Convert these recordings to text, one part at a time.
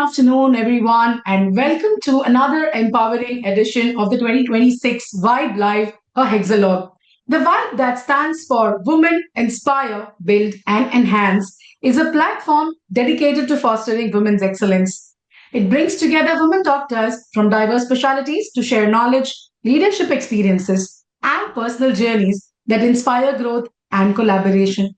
afternoon, everyone, and welcome to another empowering edition of the 2026 Vibe Live, a Hexalog. The Vibe that stands for Women Inspire, Build, and Enhance is a platform dedicated to fostering women's excellence. It brings together women doctors from diverse specialties to share knowledge, leadership experiences, and personal journeys that inspire growth and collaboration.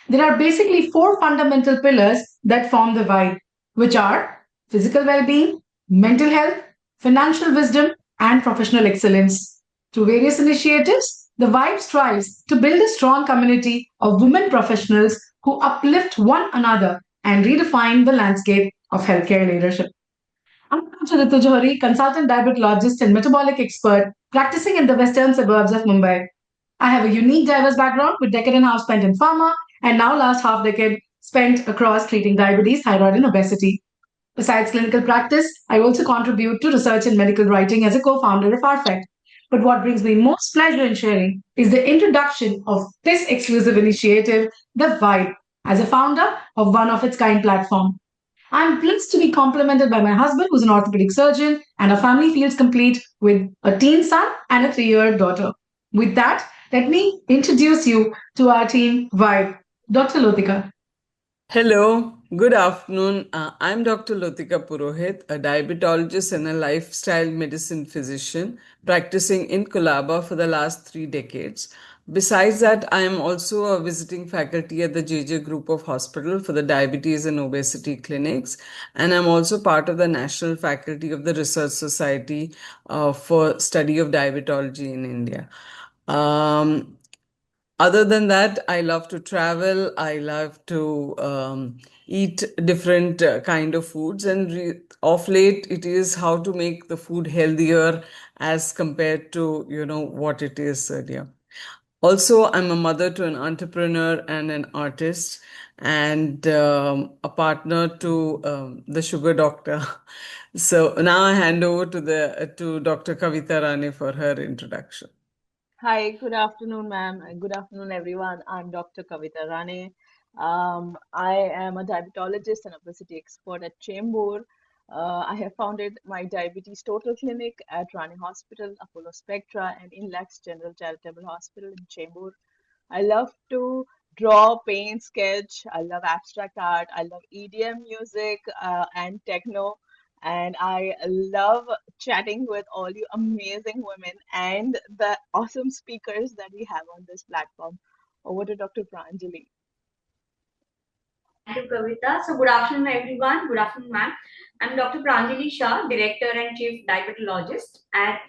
There are basically four fundamental pillars that form the vibe, which are physical well being, mental health, financial wisdom, and professional excellence. Through various initiatives, the vibe strives to build a strong community of women professionals who uplift one another and redefine the landscape of healthcare leadership. I'm Dr. Ritu Johari, consultant diabetologist and metabolic expert practicing in the western suburbs of Mumbai. I have a unique diverse background with decade and a half spent in pharma and now last half decade spent across treating diabetes, thyroid, and obesity. Besides clinical practice, I also contribute to research and medical writing as a co-founder of RFET. But what brings me most pleasure in sharing is the introduction of this exclusive initiative, The Vibe, as a founder of one of its kind platform. I'm blessed to be complimented by my husband, who's an orthopedic surgeon, and our family feels complete with a teen son and a 3-year daughter. With that, let me introduce you to our team Vibe. Dr. Lotika. Hello, good afternoon. I'm Dr. Lotika Purohit, a diabetologist and a lifestyle medicine physician practicing in Colaba for the last 3 decades. Besides that, I am also a visiting faculty at the JJ Group of Hospital for the Diabetes and Obesity Clinics, and I'm also part of the National Faculty of the Research Society for Study of Diabetology in India. Other than that, I love to travel. I love to eat different kind of foods, and of late, it is how to make the food healthier as compared to what it is earlier. Also, I'm a mother to an entrepreneur and an artist, and a partner to the sugar doctor. So now I hand over to Dr. Kavita Rane for her introduction. Hi, good afternoon, ma'am, and good afternoon, everyone. I'm Dr. Kavita Rane. I am a diabetologist and obesity expert at Chembur. I have founded my diabetes total clinic at Rani Hospital, Apollo Spectra, and Inlax General Charitable Hospital in Chembur. I love to draw, paint, sketch. I love abstract art. I love EDM music and techno. And I love chatting with all you amazing women and the awesome speakers that we have on this platform. Over to Dr. Pranjali. Thank you, Kavita. So, good afternoon, everyone. Good afternoon, ma'am. I'm Dr. Pranjali Shah, Director and Chief Diabetologist at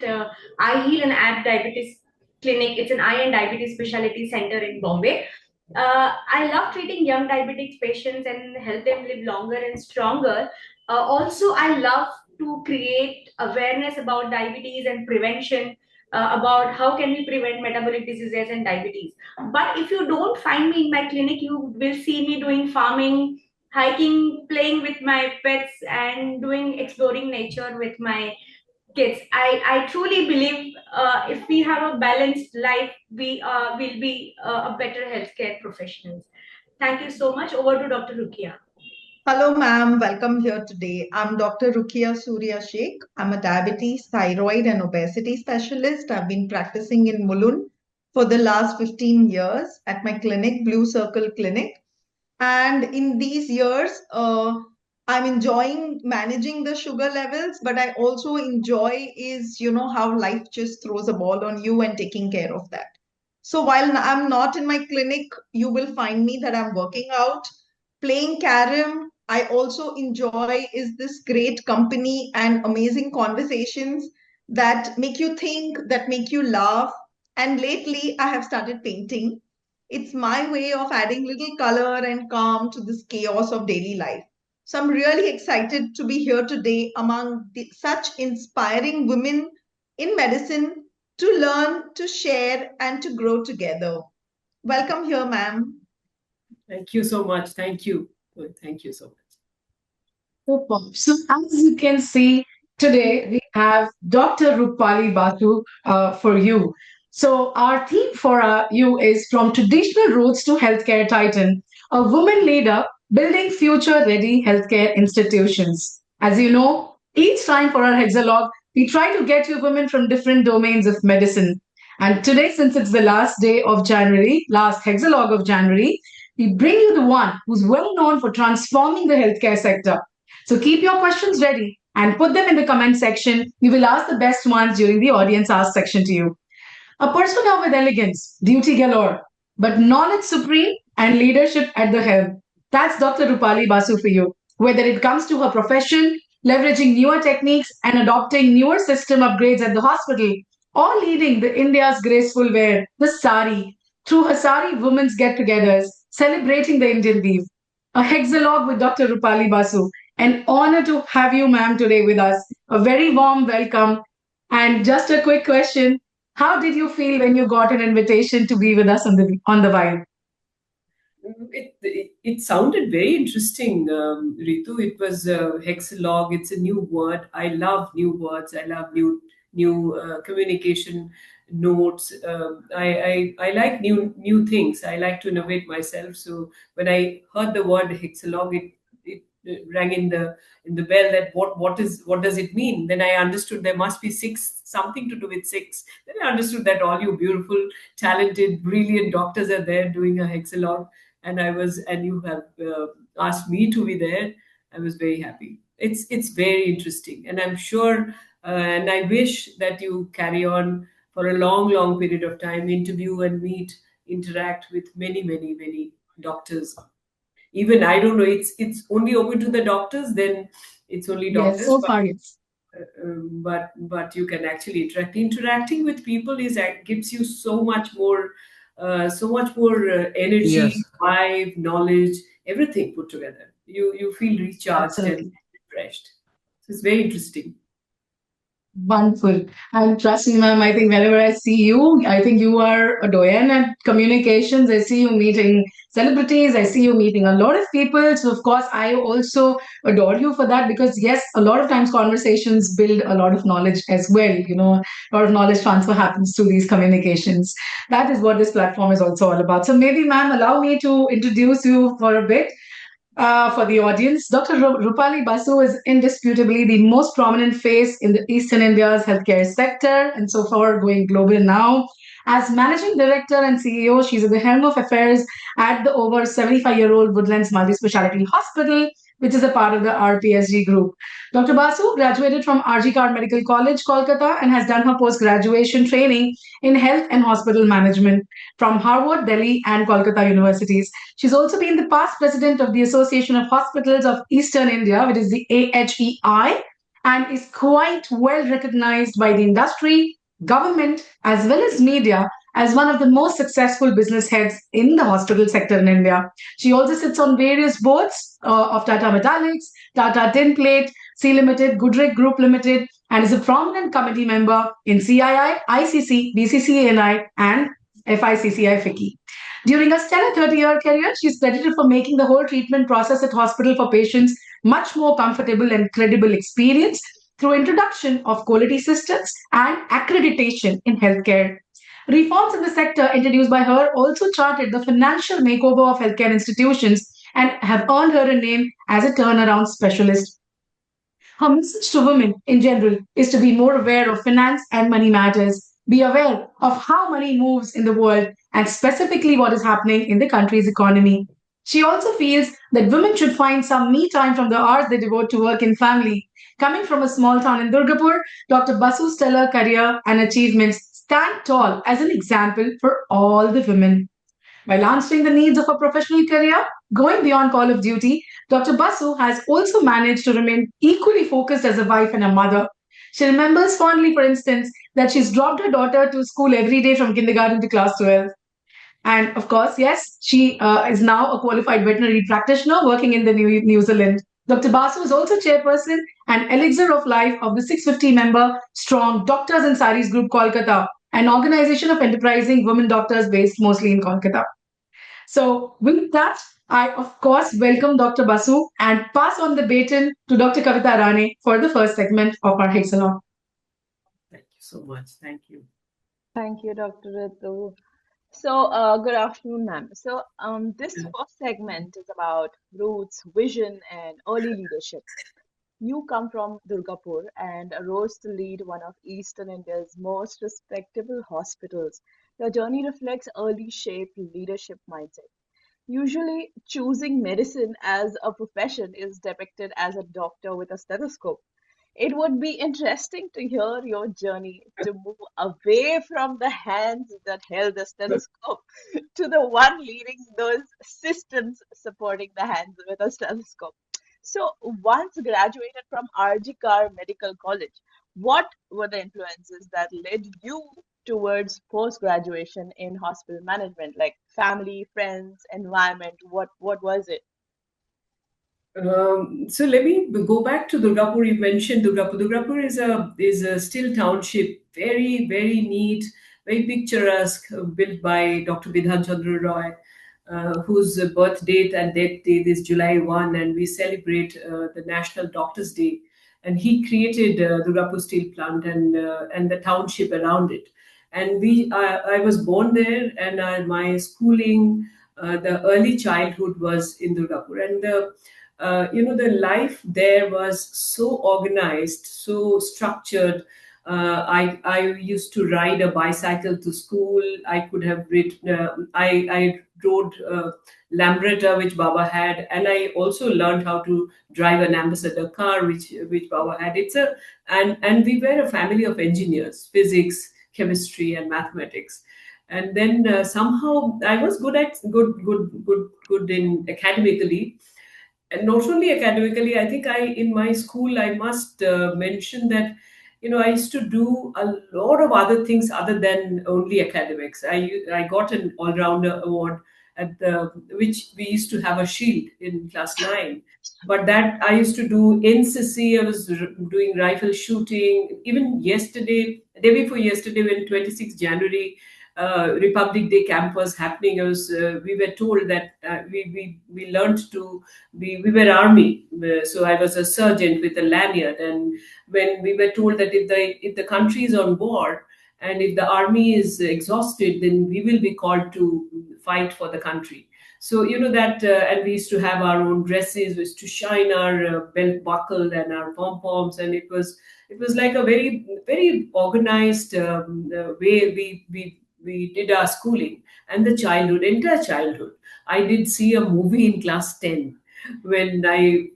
Eye Heal and App Diabetes Clinic. It's an eye and diabetes specialty center in Bombay. I love treating young diabetic patients and help them live longer and stronger. Also, I love to create awareness about diabetes and prevention, about how can we prevent metabolic diseases and diabetes. But if you don't find me in my clinic, you will see me doing farming, hiking, playing with my pets, and doing exploring nature with my kids. I truly believe if we have a balanced life, we will be a better healthcare professionals. Thank you so much. Over to Dr. Rukia. Hello, ma'am. Welcome here today. I'm Dr. Rukia Surya Sheikh. I'm a diabetes, thyroid, and obesity specialist. I've been practicing in Mulund for the last 15 years at my clinic, Blue Circle Clinic. And in these years, I'm enjoying managing the sugar levels, but I also enjoy how life just throws a ball on you and taking care of that. So while I'm not in my clinic, you will find me that I'm working out, playing carom. I also enjoy is this great company and amazing conversations that make you think, that make you laugh. And lately, I have started painting. It's my way of adding little color and calm to this chaos of daily life. So I'm really excited to be here today among such inspiring women in medicine to learn, to share, and to grow together. Welcome here, ma'am. Thank you so much. Thank you. Thank you so much. Superb. So, as you can see, today we have Dr. Rupali Basu for you. So, our theme for you is From Traditional Roots to Healthcare Titan, a woman leader building future ready healthcare institutions. As you know, each time for our Hexalog, we try to get you women from different domains of medicine. And today, since it's the last day of January, last Hexalog of January, we bring you the one who's well known for transforming the healthcare sector. So keep your questions ready and put them in the comment section. We will ask the best ones during the audience ask section to you. A persona with elegance, duty galore, but knowledge supreme and leadership at the helm. That's Dr. Rupali Basu for you. Whether it comes to her profession, leveraging newer techniques and adopting newer system upgrades at the hospital, or leading the India's graceful wear, the sari, through her sari women's get-togethers, celebrating the Indian weave. A hexalog with Dr. Rupali Basu. An honor to have you, ma'am, today with us. A very warm welcome. And just a quick question. How did you feel when you got an invitation to be with us on the Vibe? It sounded very interesting, Ritu. It was hexalog. It's a new word. I love new words. I love new communication notes. I like new things. I like to innovate myself. So when I heard the word hexalog, it rang in the bell that what does it mean? Then I understood there must be six, something to do with six. Then I understood that all you beautiful, talented, brilliant doctors are there doing a hexalog, and you have asked me to be there. I was very happy. It's very interesting, and I'm sure, and I wish that you carry on for a long period of time, interview and meet, interact with many doctors. Even I don't know, it's only open to the doctors. Then it's only Yes, doctors, so far, yes. but you can actually interact. Interacting with people gives you so much more energy, Yes. drive, knowledge, everything put together. You feel recharged and Absolutely. refreshed. So it's very interesting. Wonderful. And trust me, ma'am, I think whenever I see you, I think you are a doyen at communications. I see you meeting celebrities. I see you meeting a lot of people. So, of course, I also adore you for that because, yes, a lot of times conversations build a lot of knowledge as well. A lot of knowledge transfer happens through these communications. That is what this platform is also all about. So, maybe, ma'am, allow me to introduce you for a bit. For the audience, Dr. Rupali Basu is indisputably the most prominent face in the Eastern India's healthcare sector and so far going global now. As managing director and CEO, she's at the helm of affairs at the over 75-year-old Woodlands Multi-Speciality Hospital, which is a part of the RPSG group. Dr. Basu graduated from RG Kar Medical College, Kolkata, and has done her post-graduation training in health and hospital management from Harvard, Delhi, and Kolkata universities. She's also been the past president of the Association of Hospitals of Eastern India, which is the AHEI, and is quite well recognized by the industry, government, as well as media as one of the most successful business heads in the hospital sector in India. She also sits on various boards of Tata Metallics, Tata Tinplate, C Limited, Goodrick Group Limited, and is a prominent committee member in CII, ICC, BCCANI, and FICCI FICCI. During a stellar 30-year career, she's credited for making the whole treatment process at hospital for patients much more comfortable and credible experience through introduction of quality systems and accreditation in healthcare. Reforms in the sector introduced by her also charted the financial makeover of healthcare institutions and have earned her a name as a turnaround specialist. Her message to women in general is to be more aware of finance and money matters. Be aware of how money moves in the world and specifically what is happening in the country's economy. She also feels that women should find some me time from the hours they devote to work and family. Coming from a small town in Durgapur, Dr. Basu's stellar career and achievements stand tall as an example for all the women. While answering the needs of a professional career, going beyond call of duty, Dr. Basu has also managed to remain equally focused as a wife and a mother. She remembers fondly, for instance, that she's dropped her daughter to school every day from kindergarten to class 12. And of course, yes, she is now a qualified veterinary practitioner working in the New Zealand. Dr. Basu is also chairperson and elixir of life of the 650 member strong Doctors and Saris Group Kolkata, an organization of enterprising women doctors based mostly in Kolkata. So, with that, I of course welcome Dr. Basu and pass on the baton to Dr. Kavita Rane for the first segment of our Hexalog. Thank you so much. Thank you. Thank you, Dr. Ritu. So, good afternoon, ma'am. So, this first segment is about roots, vision, and early leadership. You come from Durgapur and rose to lead one of Eastern India's most respectable hospitals. Your journey reflects early shaped leadership mindset. Usually, choosing medicine as a profession is depicted as a doctor with a stethoscope. It would be interesting to hear your journey to move away from the hands that held the stethoscope to the one leading those systems supporting the hands with a stethoscope. So, once graduated from RG Kar Medical College, what were the influences that led you towards post graduation in hospital management, like family, friends, environment? What was it? So let me go back to Durgapur. You mentioned Durgapur. Durgapur is a still township, very neat, very picturesque, built by Dr. Bidhan Chandra Roy, whose birth date and death date is July 1, and we celebrate the National Doctors Day. And he created Durgapur Steel Plant and the township around it. And I was born there, and my schooling, the early childhood was in Durgapur, and the life there was so organized, so structured. I used to ride a bicycle to school. I could have ridden. I rode Lambretta, which Baba had, and I also learned how to drive an ambassador car, which Baba had. And we were a family of engineers, physics, chemistry, and mathematics. And then somehow I was good in academically, and not only academically. I think I in my school I must mention that I used to do a lot of other things other than only academics. I got an all-rounder award at the which we used to have a shield in class 9. But that I used to do NCC. I was doing rifle shooting. Even yesterday, day before yesterday, when 26th January Republic Day camp was happening, we were told that we learned to we were army. So I was a sergeant with a lanyard, and when we were told that if the country is on war and if the army is exhausted, then we will be called to fight for the country. So that, and we used to have our own dresses. We used to shine our belt buckle and our pom poms, and it was like a very organized way we did our schooling and the entire childhood. I did see a movie in class 10 when I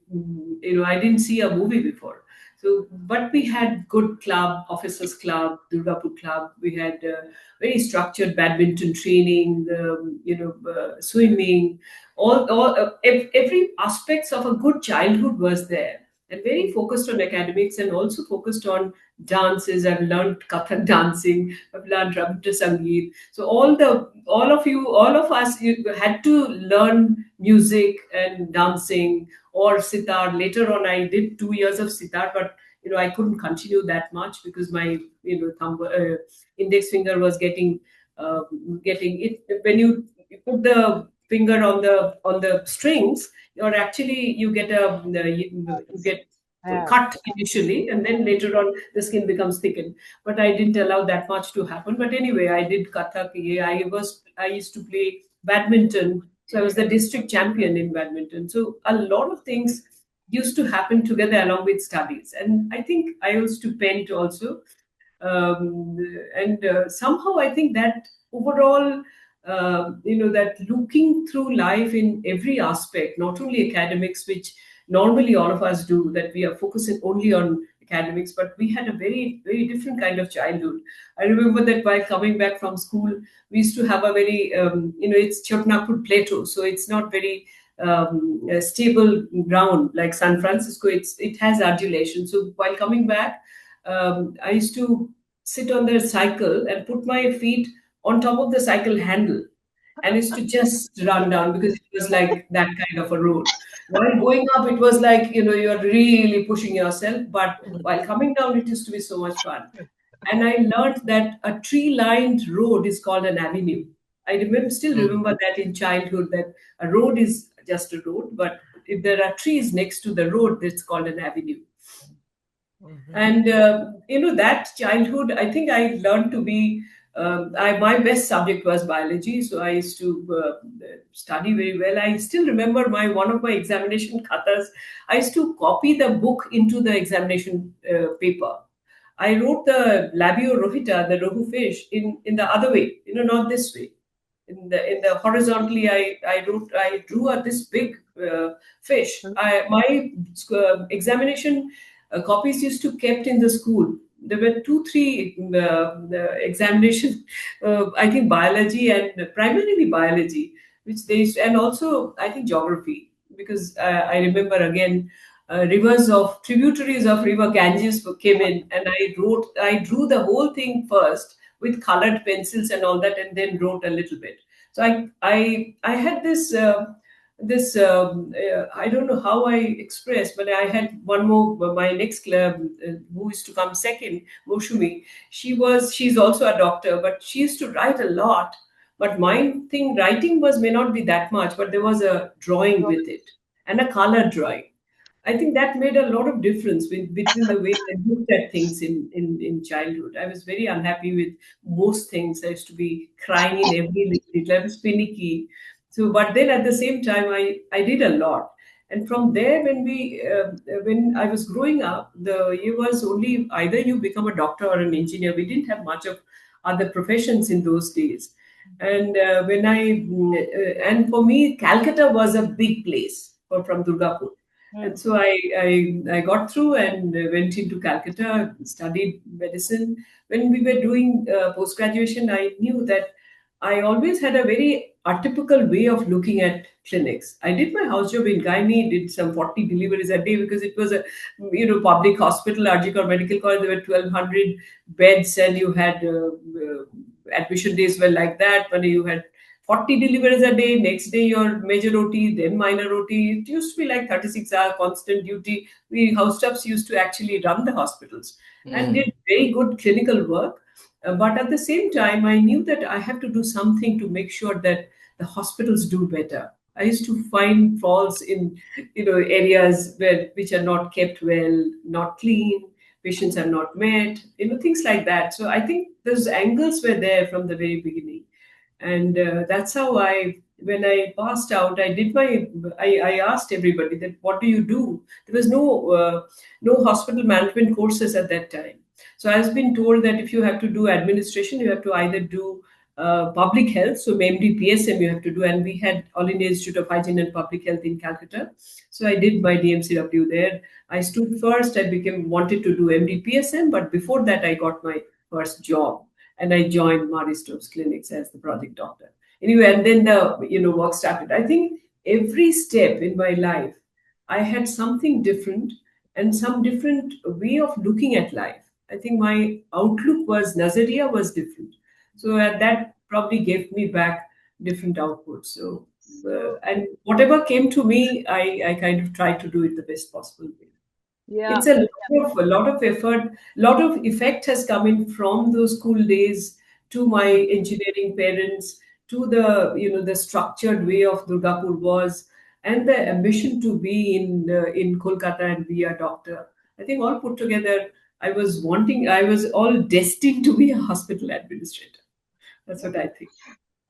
didn't see a movie before. So, but we had good club, officers club, Durgapur club. We had very structured badminton training, swimming, every aspects of a good childhood was there, and very focused on academics and also focused on dances. I've learned Kathak dancing. I've learned Rabitra Sangeet. So all of us, you had to learn music and dancing or sitar. Later on, I did 2 years of sitar, but I couldn't continue that much because my thumb, index finger was getting it. When you put the finger on the strings, you get you get Yeah. cut initially, and then later on the skin becomes thickened. But I didn't allow that much to happen. But anyway, I did Kathak. I used to play badminton, so I was the district champion in badminton. So a lot of things used to happen together along with studies. And I think I used to paint also. And somehow I think that overall, that looking through life in every aspect, not only academics, which normally all of us do, that we are focusing only on academics, but we had a very different kind of childhood. I remember that while coming back from school, we used to have a very, it's Chotnagpur Plateau, so it's not very stable ground like San Francisco. It has undulation. So while coming back, I used to sit on the cycle and put my feet on top of the cycle handle, and used to just run down because it was like that kind of a road. While going up, it was like you're really pushing yourself, but while coming down, it used to be so much fun. And I learned that a tree-lined road is called an avenue. Still remember that in childhood, that a road is just a road, but if there are trees next to the road, that's called an avenue. And that childhood, I think I learned to be My best subject was biology, so I used to study very well. I still remember one of my examination khatas. I used to copy the book into the examination paper. I wrote the labio rohita, the rohu fish, in the other way, not this way. In the horizontally, I drew this big fish. My examination copies used to kept in the school. There were 2 3 examination, I think biology, and primarily biology, which they used, and also I think geography, because I remember again, rivers of tributaries of river Ganges came in, and I drew the whole thing first with colored pencils and all that, and then wrote a little bit. So I had this I don't know how I expressed, but I had one more. My next club, who used to come second, Moshumi. She's also a doctor, but she used to write a lot. But my thing, writing was may not be that much, but there was a drawing with it, and a color drawing. I think that made a lot of difference between the way I looked at things in childhood. I was very unhappy with most things. I used to be crying in every little. I was finicky. So, but then at the same time, I did a lot. And from there, when I was growing up, the year was only either you become a doctor or an engineer. We didn't have much of other professions in those days. And and for me, Calcutta was a big place from Durgapur. And so I got through and went into Calcutta, studied medicine. When we were doing post graduation, I knew that I always had a very atypical way of looking at clinics. I did my house job in Gynae, did some 40 deliveries a day because it was a public hospital, Arjikar Medical College. There were 1,200 beds, and you had admission days were like that. When you had 40 deliveries a day, next day your major OT, then minor OT. It used to be like 36-hour constant duty. We house staffs used to actually run the hospitals and did very good clinical work. But at the same time, I knew that I have to do something to make sure that the hospitals do better. I used to find faults in areas which are not kept well, not clean, patients are not met, things like that. So I think those angles were there from the very beginning. And that's how when I passed out, I asked everybody that, what do you do? There was no hospital management courses at that time. So I've been told that if you have to do administration, you have to either do public health, so MD PSM you have to do, and we had All India Institute of Hygiene and Public Health in Calcutta. So I did my DMCW there. I stood first. I wanted to do MD PSM, but before that I got my first job, and I joined Marie Stopes Clinics as the project doctor. Anyway, and then the work started. I think every step in my life, I had something different and some different way of looking at life. I think my outlook Nazariya was different. So that probably gave me back different outputs. So, and whatever came to me, I kind of tried to do it the best possible way. Yeah. It's a lot of effort, lot of effect has come in from those school days to my engineering parents, to the structured way of Durgapur was, and the ambition to be in Kolkata and be a doctor. I think all put together, I was all destined to be a hospital administrator. That's what I think.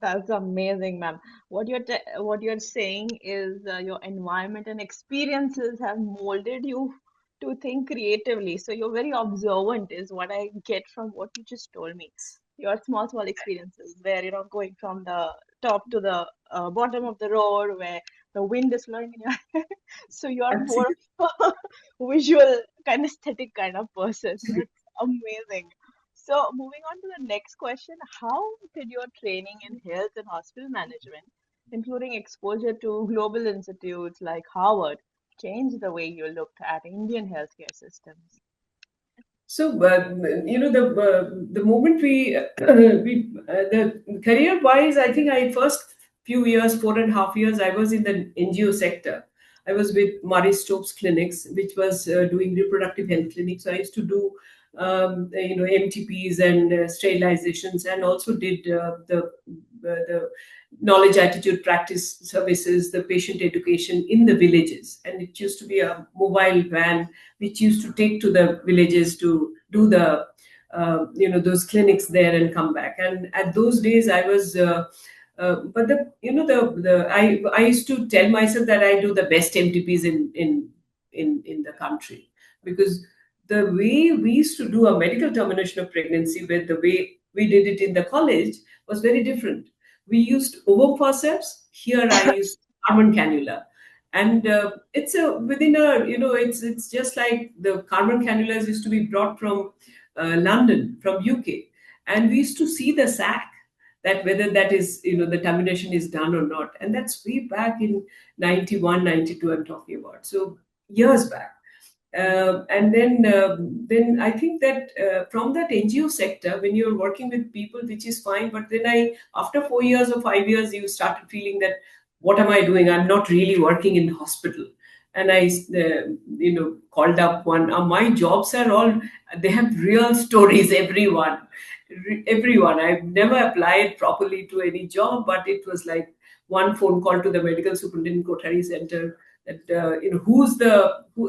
That's amazing, ma'am. What you're saying is your environment and experiences have molded you to think creatively. So you're very observant, is what I get from what you just told me. Your small experiences, where going from the top to the bottom of the road, where the wind is blowing in your hair. So you're more of a visual, kinesthetic kind of person. That's amazing. So moving on to the next question, how did your training in health and hospital management, including exposure to global institutes like Harvard, change the way you looked at Indian healthcare systems? So, the moment the career-wise, I think first few years, 4.5 years, I was in the NGO sector. I was with Marie Stopes Clinics, which was doing reproductive health clinics. So I used to do, MTPs and sterilizations, and also did the knowledge attitude practice services, the patient education in the villages. And it used to be a mobile van which used to take to the villages to do the those clinics there and come back. And at those days, I was. But the you know the I used to tell myself that I do the best MTPs in the country, because the way we used to do a medical termination of pregnancy with the way we did it in the college was very different. We used ovum forceps. Here I used Harman cannula, and it's a within a it's just like the Harman cannulas used to be brought from London, from UK, and we used to see the sac, that whether that is the termination is done or not, and that's way back in 91, 92. I'm talking about, so years back. And then I think that from that NGO sector, when you're working with people, which is fine, but then after 4 years or 5 years, you started feeling that what am I doing? I'm not really working in hospital. And I, called up one. My jobs are all, they have real stories. Everyone. I've never applied properly to any job, but it was like one phone call to the medical superintendent Kothari Center, that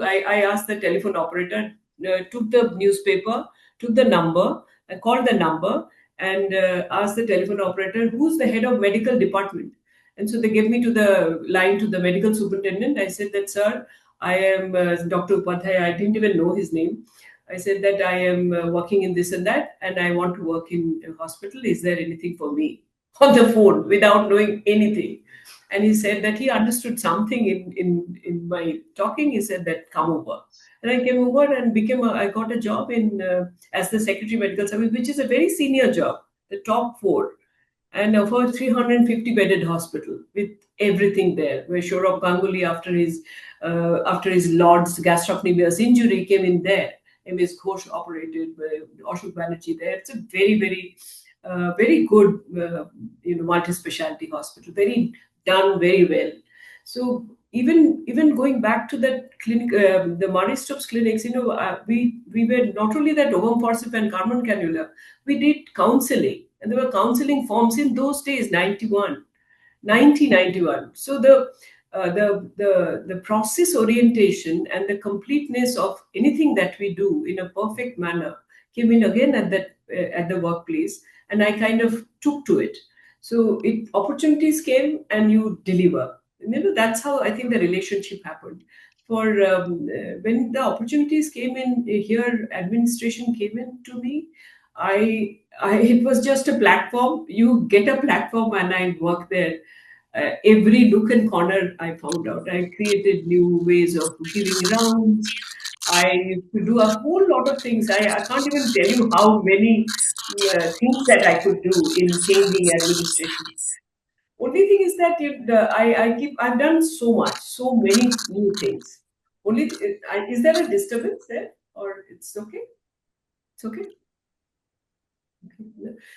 I asked the telephone operator, took the newspaper, took the number, and called the number, and asked the telephone operator who's the head of medical department. And so they gave me to the line to the medical superintendent. I said that, sir, I am Dr. Upadhyay. I didn't even know his name. I said that I am working in this and that, and I want to work in a hospital. Is there anything for me? On the phone, without knowing anything. And he said that he understood something in my talking. He said that, come over. And I came over and I got a job in as the Secretary Medical Service, which is a very senior job, the top four, and for a 350 bedded hospital with everything there. Where Saurabh Ganguly, after his Lord's gastrocnemius injury, came in there. MS Ghosh operated, Ashok Banerjee there. It's a very, very good, multi-specialty hospital. Very done very well. So even going back to that clinic, the Marie Stopes clinics, we were not only that ovum forceps and Harman cannula, we did counseling, and there were counseling forms in those days, 1991. So the process orientation and the completeness of anything that we do in a perfect manner came in again at the workplace, and I kind of took to it. So opportunities came and you deliver. That's how I think the relationship happened. For when the opportunities came in here, administration came in to me. It was just a platform. You get a platform, and I work there. Every nook and corner, I found out. I created new ways of giving rounds. I could do a whole lot of things. I can't even tell you how many things that I could do in changing administration. Only thing is that I've done so much, so many new things. Is there a disturbance there, or it's okay? It's okay.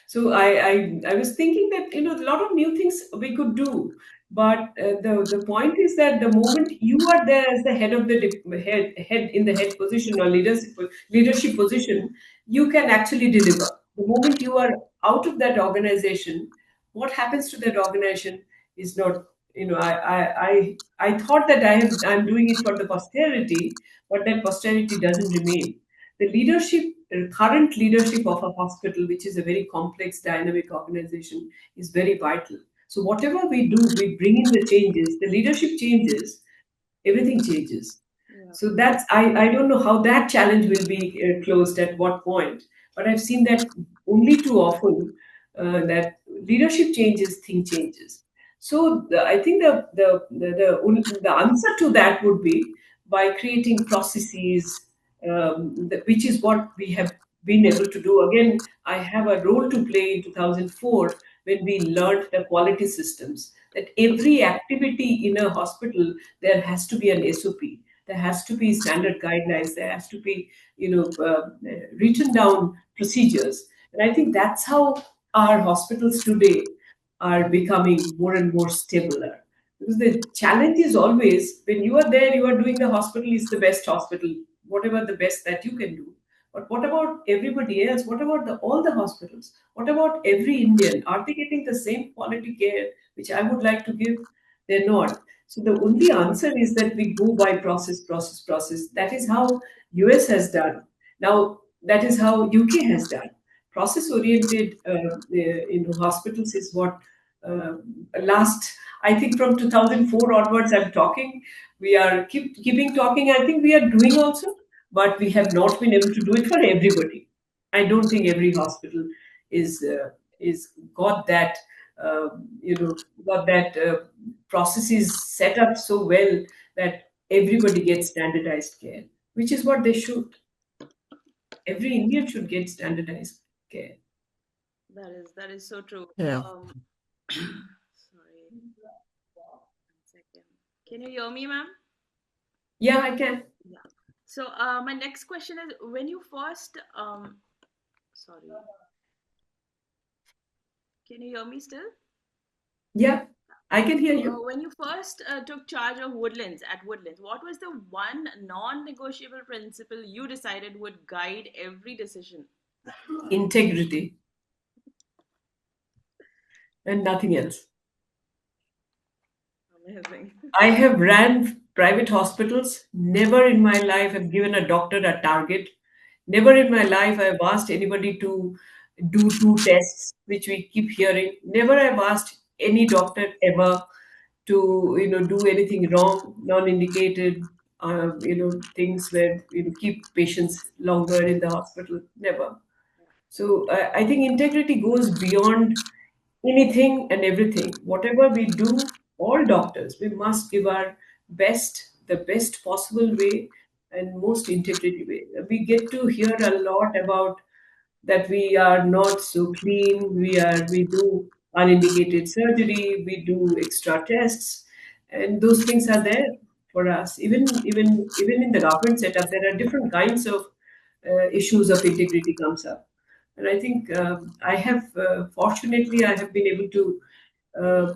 So I was thinking that a lot of new things we could do, but the point is that the moment you are there as the head of the head in the head position or leadership position, you can actually deliver. The moment you are out of that organization, what happens to that organization is not. I thought that I'm doing it for the posterity, but that posterity doesn't remain. The current leadership of a hospital, which is a very complex, dynamic organization, is very vital. So whatever we do, we bring in the changes. The leadership changes, everything changes. Yeah. So I don't know how that challenge will be closed at what point, but I've seen that only too often, that leadership changes, thing changes. So I think the answer to that would be by creating processes, which is what we have been able to do. Again, I have a role to play in 2004 when we learned the quality systems. That every activity in a hospital, there has to be an SOP. There has to be standard guidelines. There has to be, written down procedures. And I think that's how our hospitals today are becoming more and more stabler. Because the challenge is always when you are there, you are doing the hospital is the best hospital, whatever the best that you can do. But what about everybody else? What about all the hospitals? What about every Indian? Are they getting the same quality care which I would like to give? They're not. So the only answer is that we go by process. That is how US has done. Now, that is how UK has done. Process-oriented, hospitals is what last. I think from 2004 onwards, I'm talking. We are keeping talking. I think we are doing also, but we have not been able to do it for everybody. I don't think every hospital is got that got that processes set up so well that everybody gets standardized care, which is what they should. Every Indian should get standardized care. That is so true. Yeah. Sorry, 1 second. Can you hear me, ma'am? Yeah, I can. Yeah. So my next question is, when you first sorry, can you hear me still? Yeah, I can hear you. When you first took charge of Woodlands, what was the one non-negotiable principle you decided would guide every decision? Integrity and nothing else. Amazing. I have ran private hospitals. Never in my life have given a doctor a target. Never in my life I have asked anybody to do 2 tests, which we keep hearing. Never have asked any doctor ever to do anything wrong, non-indicated, things where keep patients longer in the hospital. Never. So I think integrity goes beyond anything and everything. Whatever we do, all doctors, we must give our best, the best possible way and most integrity way. We get to hear a lot about that we are not so clean. We do unindicated surgery, we do extra tests, and those things are there for us. Even in the government setup, there are different kinds of issues of integrity comes up. And I think I have, fortunately, I have been able to uh,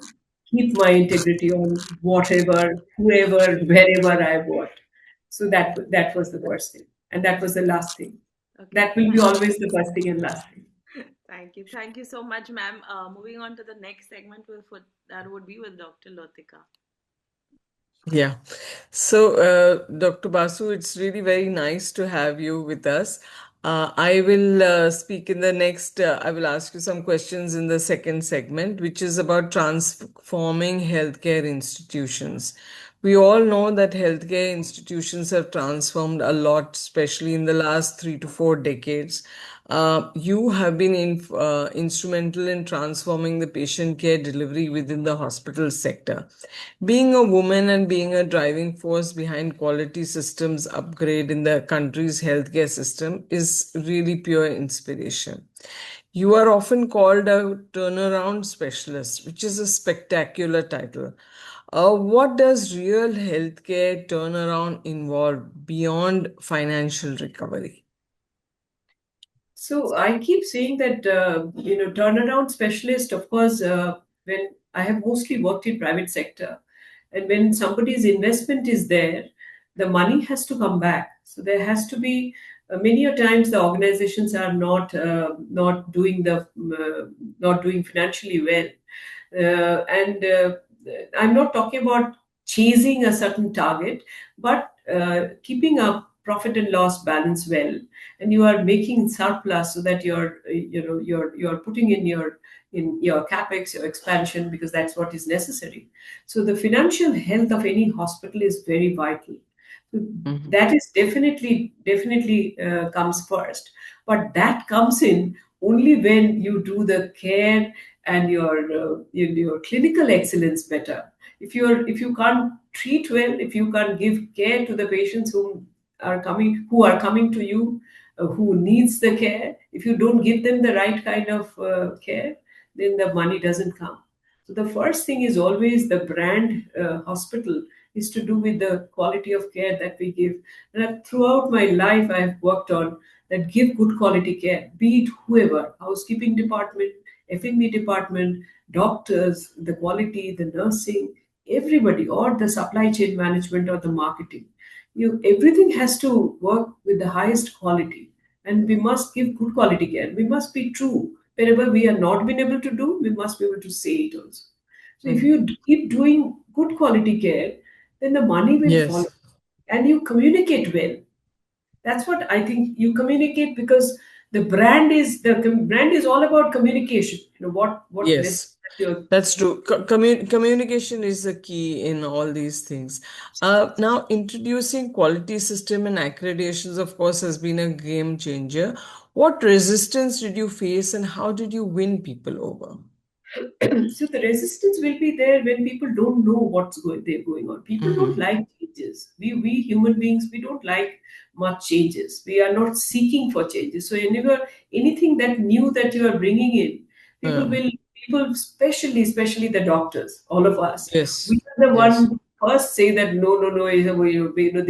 keep my integrity on whatever, whoever, wherever I worked. So that was the first thing, and that was the last thing. Okay. That will be always the first thing and last thing. Thank you so much, ma'am. Moving on to the next segment, that would be with Dr. Lotika. Yeah. So, Dr. Basu, it's really very nice to have you with us. I will speak in the next, I will ask you some questions in the second segment, which is about transforming healthcare institutions. We all know that healthcare institutions have transformed a lot, especially in the last 3 to 4 decades. You have been instrumental in transforming the patient care delivery within the hospital sector. Being a woman and being a driving force behind quality systems upgrade in the country's healthcare system is really pure inspiration. You are often called a turnaround specialist, which is a spectacular title. What does real healthcare turnaround involve beyond financial recovery? So I keep saying that turnaround specialist. Of course, when I have mostly worked in private sector, and when somebody's investment is there, the money has to come back. So there has to be many a times the organizations are not doing financially well, and I'm not talking about chasing a certain target, but keeping a profit and loss balance well, and you are making surplus so that you're putting in your capex, your expansion, because that's what is necessary. So the financial health of any hospital is very vital. So that is definitely comes first, but that comes in only when you do the care and your clinical excellence better. If you can't treat well, if you can't give care to the patients who are coming to you, who needs the care, if you don't give them the right kind of care, then the money doesn't come. So the first thing is always the brand hospital is to do with the quality of care that we give. And throughout my life, I have worked on that: give good quality care, be it whoever, housekeeping department, F&B department, doctors, the quality, the nursing, everybody, or the supply chain management or the marketing. Everything has to work with the highest quality, and we must give good quality care. We must be true. Wherever we are not been able to do, we must be able to say it also. So if you keep doing good quality care, then the money will follow, Yes. and you communicate well. That's what I think. You communicate because the brand is all about communication. What message Yes, that you're. that's true. Communication is the key in all these things. Now, introducing quality system and accreditations, of course, has been a game changer. What resistance did you face, and how did you win people over? So the resistance will be there when people don't know they're going on. People don't Hmm. like changes. We human beings, we don't like much changes. We are not seeking for changes. So anything that new that you are bringing in, people Yeah. will people especially the doctors, all of us, Yes. we are the one Yes. who first say that no,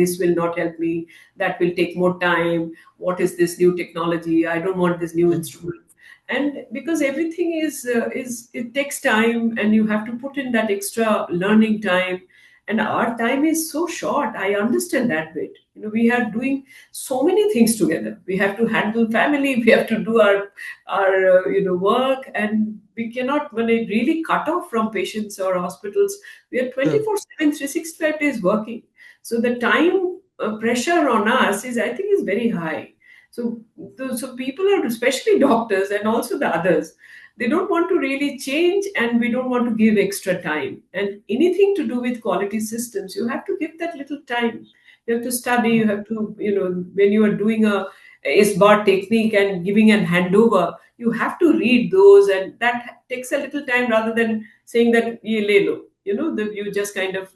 this will not help me. That will take more time. What is this new technology? I don't want this new instrument. And because everything is it takes time, and you have to put in that extra learning time, and our time is so short. I understand that bit. We are doing so many things together. We have to handle family, we have to do our work, and we cannot, when it really cut off from patients or hospitals. We are True. 24/7, 365 days working. So the time pressure on us is, I think, is very high. So people are, especially doctors and also the others, they don't want to really change, and we don't want to give extra time. And anything to do with quality systems, you have to give that little time. You have to study. You have to, when you are doing a SBAR technique and giving an handover, you have to read those, and that takes a little time rather than saying that ye le lo. You just kind of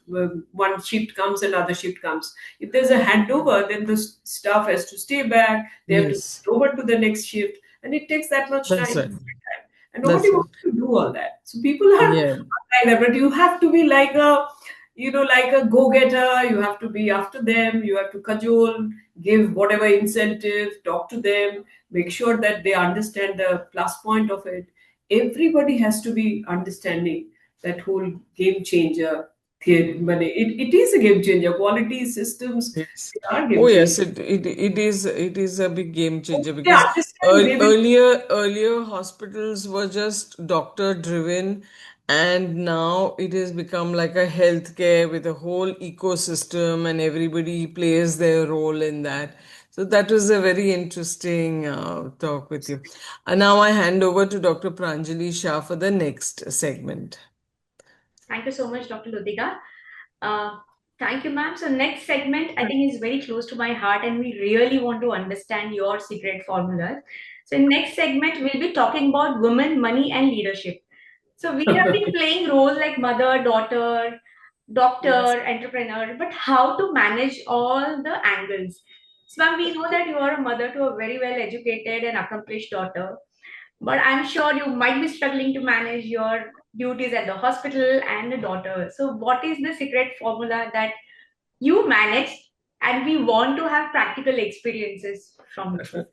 one shift comes, another shift comes. If there's a handover, then the staff has to stay back, they have to Yes. get over to the next shift, and it takes that much That's time. right. And nobody That's right. wants to do all that. So people are Yeah. like that, but you have to be like a go-getter. You have to be after them. You have to cajole, give whatever incentive, talk to them, make sure that they understand the plus point of it. Everybody has to be understanding that whole game changer theory. It is a game changer. Quality systems, Yes. they are Oh game yes, changer. it is a big game changer They because understand, they will. earlier hospitals were just doctor driven, and now it has become like a healthcare with a whole ecosystem, and everybody plays their role in that. So that was a very interesting talk with you. And now I hand over to Dr. Pranjali Shah for the next segment. Thank you so much, Dr. Ludika. Uh, Thank you, ma'am. So next segment, I think, is very close to my heart, and we really want to understand your secret formulas. So in next segment, we'll be talking about women, money, and leadership. So we have been playing roles like mother, daughter, Yes. doctor, entrepreneur, but how to manage all the angles? So ma'am, we know that you are a mother to a very well educated and accomplished daughter, but I'm sure you might be struggling to manage your duties at the hospital and the daughter. So what is the secret formula that you manage, and we want to have practical experiences from you?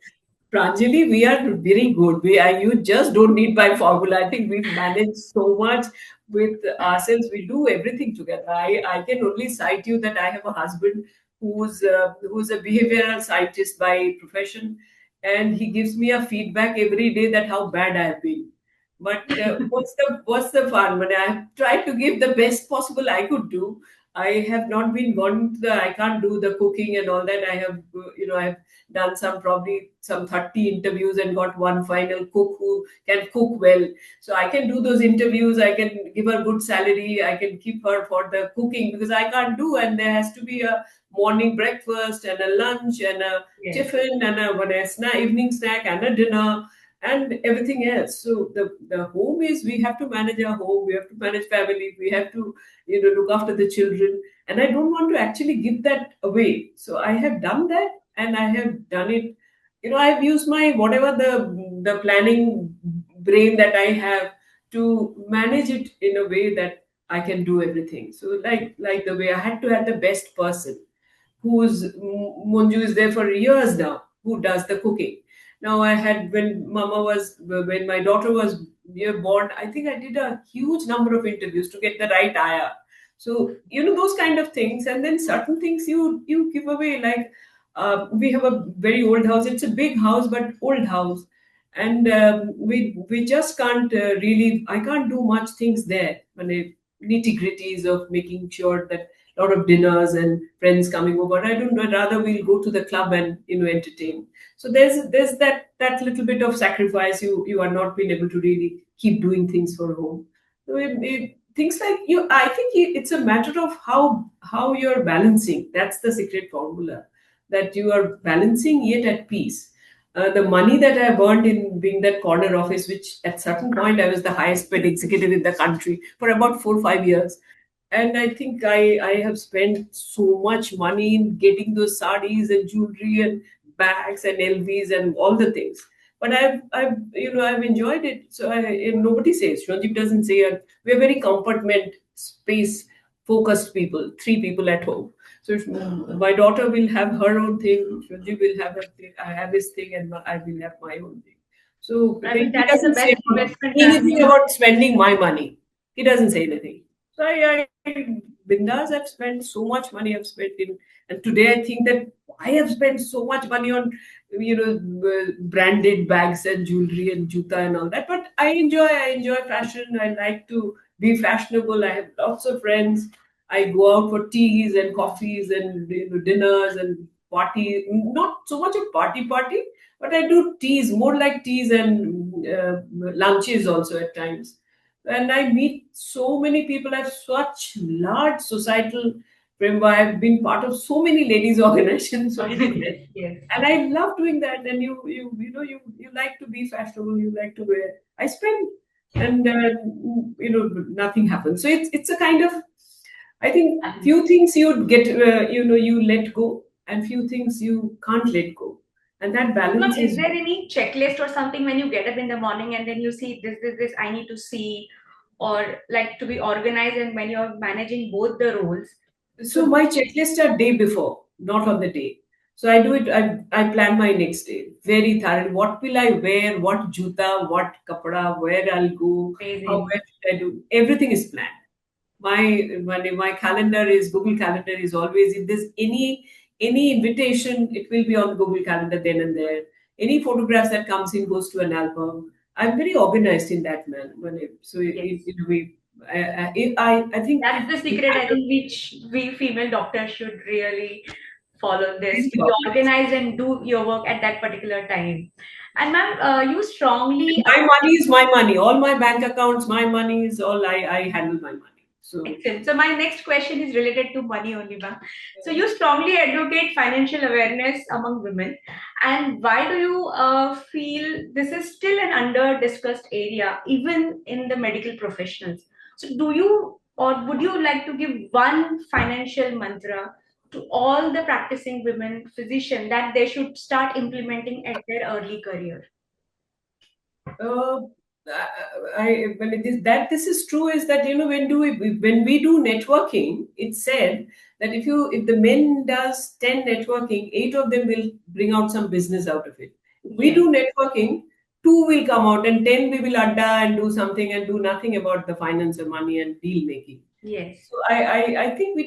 Pranjali, we are very good. You just don't need my formula. I think we've managed so much with ourselves. We do everything together. I can only cite you that I have a husband who's a behavioral scientist by profession, and he gives me a feedback every day that how bad I have been. But what's the fun? But I have tried to give the best possible I could do. I have not been gone to I can't do the cooking and all that. I've done probably some 30 interviews and got one final cook who can cook well. So I can do those interviews. I can give her good salary. I can keep her for the cooking because I can't do. And there has to be a morning breakfast and a lunch and a Yes. tiffin and evening snack and a dinner and everything else. So the home is, we have to manage our home. We have to manage family. We have to look after the children. And I don't want to actually give that away. So I have done that, and I have done it. I've used my whatever the planning brain that I have to manage it in a way that I can do everything. So like the way I had to have the best person who's Monju is there for years now, who does the cooking. Now I had when my daughter was born, I think I did a huge number of interviews to get the right ayah. So those kind of things, and then certain things you give away. Like we have a very old house. It's a big house, but old house, and we just can't really. I can't do much things there. When nitty gritties of making sure that lot of dinners and friends coming over. I don't know, rather we'll go to the club and entertain. So there's that little bit of sacrifice. You are not being able to really keep doing things for home. So things like you, I think it's a matter of how you're balancing. That's the secret formula, that you are balancing yet at peace. The money that I've earned in being that corner office, which at certain point I was the highest paid executive in the country for about 4 or 5 years. And I think I have spent so much money in getting those sarees and jewelry and bags and LVs and all the things. But I've enjoyed it. So and nobody says, Shwanjit doesn't say, we're very compartment space focused people, three people at home. So if my daughter will have her own thing, Shwanjit will have her thing, I have his thing, and I will have my own thing. So I mean, he that is the doesn't say best investment anything plan. about spending my money. He doesn't say anything. So Bindas, I've spent so much money. I've spent in, and today I think that I have spent so much money on, branded bags and jewelry and juta and all that. But I enjoy fashion. I like to be fashionable. I have lots of friends. I go out for teas and coffees and dinners and party. Not so much a party, but I do teas, more like teas and lunches also at times. And I meet so many people. I have such large societal frame. I've been part of so many ladies organizations, so many men. Yes. And I love doing that. And you like to be fashionable. You like to wear. I spend, and nothing happens. So it's a kind of, I think, few things you get, you let go, and few things you can't let go, and that Ma'am, balance is is. there any checklist or something when you get up in the morning and then you see this I need to see, or like to be organized, and when you're managing both the roles? So my checklists are day before, not on the day. So I do it. I plan my next day very thoroughly. What will I wear? What juta? What kapda? Where I'll go? How Amazing. where should I do? Everything is planned. My calendar is Google Calendar is always, if there's any invitation, it will be on Google Calendar then and there. Any photographs that comes in goes to an album. I'm very organized in that manner. So Yes. I think That's the secret, I think, which we female doctors should really follow this, very to be organized. organized and do your work at that particular time. And ma'am, you strongly My money is my money. All my bank accounts, my money is all, I handle my money. So excellent. So my next question is related to money only, ma'am. So you strongly advocate financial awareness among women, and why do you feel this is still an under-discussed area, even in the medical professionals? So do you, or would you like to give one financial mantra to all the practicing women physician that they should start implementing at their early career? uh, when it is that this is true, is that when we do networking, it's said that if the men does 10 networking, 8 of them will bring out some business out of it. If we Yes. do networking, 2 will come out, and 10 we will adda and do something and do nothing about the finance or money and deal making. Yes. So I think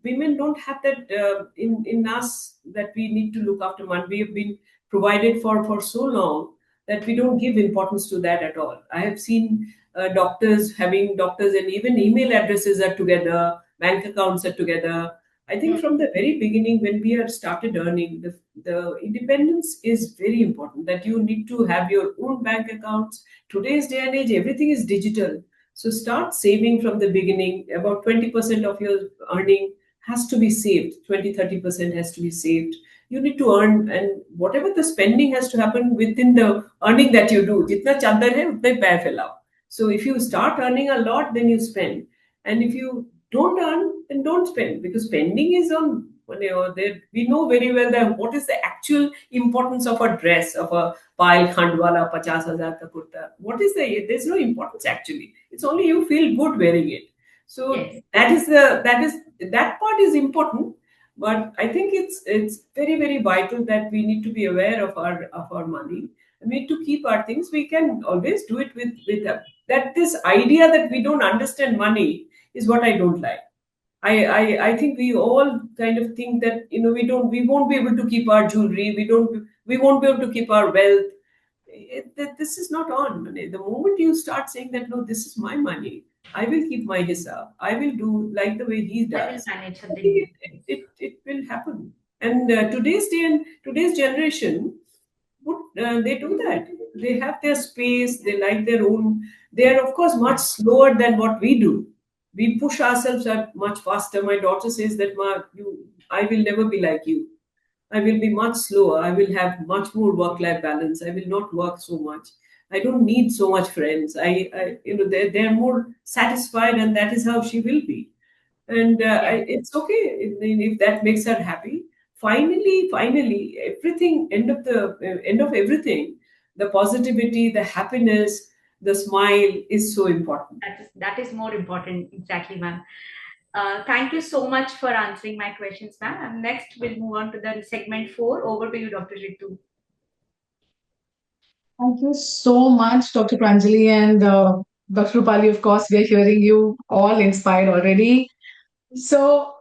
women don't have that in us, that we need to look after money. We have been provided for so long that we don't give importance to that at all. I have seen doctors and even email addresses are together, bank accounts are together. I think from the very beginning, when we have started earning, the independence is very important. That you need to have your own bank accounts. Today's day and age, everything is digital. So start saving from the beginning. About 20% of your earning has to be saved. 20-30% has to be saved. You need to earn, and whatever the spending has to happen within the earning that you do. Jitna chadar hai, utna hi pair philao. So if you start earning a lot, then you spend. And if you don't earn, then don't spend, because spending is on. We know very well that what is the actual importance of a dress, of a pile khandwala 50,000 ka kurta. What is there's no importance actually. It's only you feel good wearing it. So Yes. that part is important. But I think it's very, very vital that we need to be aware of our money. We need to keep our things. We can always do it with that. This idea that we don't understand money is what I don't like. I think we all kind of think that we won't be able to keep our jewelry. We won't be able to keep our wealth. This is not on money. The moment you start saying that, no, this is my money, I will keep my hissa. I will do like the way he I will does. manage I something think new. it will happen. And today's day and today's generation, they do that. They have their space. They like their own. They are of course much slower than what we do. We push ourselves up much faster. My daughter says that, Ma, I will never be like you. I will be much slower. I will have much more work-life balance. I will not work so much. I don't need so much friends. They're more satisfied, and that is how she will be. And Yeah. it's okay if that makes her happy. Finally, everything end of everything, the positivity, the happiness, the smile is so important. That is more important, exactly, ma'am. Thank you so much for answering my questions, ma'am. And next, we'll move on to the segment 4. Over to you, Dr. Ritu. Thank you so much, Dr. Pranjali and Dr. Rupali. Of course, we are hearing you all inspired already. So,